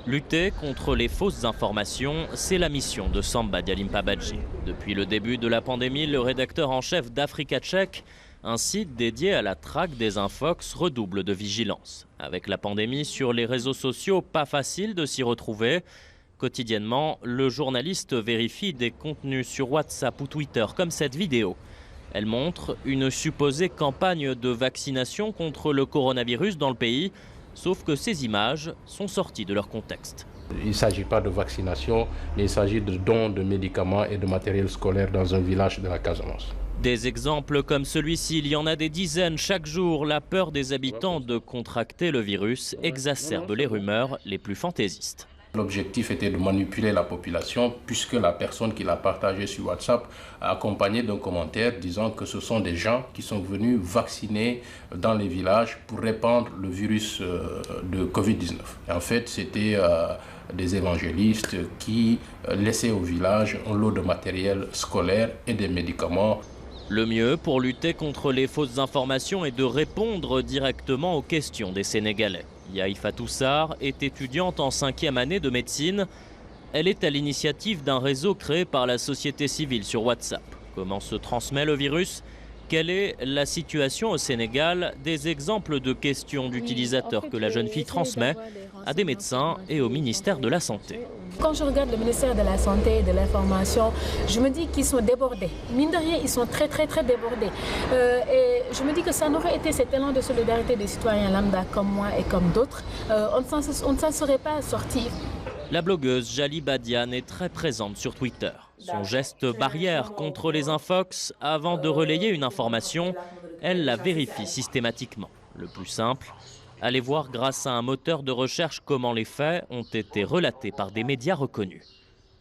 Lutter contre les fausses informations, c'est la mission de Samba Dialimpa Badji. Depuis le début de la pandémie, le rédacteur en chef d'Africa Check, un site dédié à la traque des infox, redouble de vigilance. Avec la pandémie sur les réseaux sociaux, pas facile de s'y retrouver. Quotidiennement, le journaliste vérifie des contenus sur WhatsApp ou Twitter, comme cette vidéo. Elle montre une supposée campagne de vaccination contre le coronavirus dans le pays. Sauf que ces images sont sorties de leur contexte. Il ne s'agit pas de vaccination, mais il s'agit de dons de médicaments et de matériel scolaire dans un village de la Casamance. Des exemples comme celui-ci, il y en a des dizaines chaque jour. La peur des habitants de contracter le virus exacerbe les rumeurs les plus fantaisistes. L'objectif était de manipuler la population puisque la personne qui l'a partagé sur WhatsApp a accompagné d'un commentaire disant que ce sont des gens qui sont venus vacciner dans les villages pour répandre le virus de Covid-19. En fait, c'était des évangélistes qui laissaient au village un lot de matériel scolaire et des médicaments. Le mieux pour lutter contre les fausses informations est de répondre directement aux questions des Sénégalais. Yaïfa Toussar est étudiante en 5e année de médecine. Elle est à l'initiative d'un réseau créé par la société civile sur WhatsApp. Comment se transmet le virus? Quelle est la situation au Sénégal? Des exemples de questions d'utilisateurs que la jeune fille transmet à des médecins et au ministère de la Santé. Quand je regarde le ministère de la Santé et de l'Information, je me dis qu'ils sont débordés. Mine de rien, ils sont très débordés. Et je me dis que ça n'aurait été cet élan de solidarité des citoyens lambda comme moi et comme d'autres. On ne s'en serait pas sorti. La blogueuse Jali Badiane est très présente sur Twitter. Son geste barrière contre les infox, avant de relayer une information, elle la vérifie systématiquement. Le plus simple, allez voir grâce à un moteur de recherche comment les faits ont été relatés par des médias reconnus.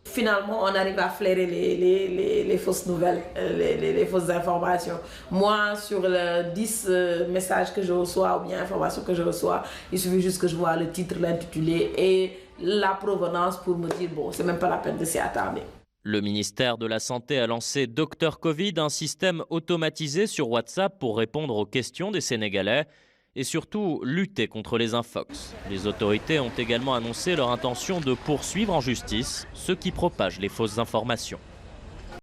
Finalement, on arrive à flairer les fausses nouvelles, les fausses informations. Moi, sur les 10 messages que je reçois ou bien informations que je reçois, il suffit juste que je vois le titre, l'intitulé et la provenance pour me dire, bon, c'est même pas la peine de s'y attarder. Le ministère de la Santé a lancé Docteur Covid, un système automatisé sur WhatsApp pour répondre aux questions des Sénégalais et surtout lutter contre les infox. Les autorités ont également annoncé leur intention de poursuivre en justice ceux qui propagent les fausses informations.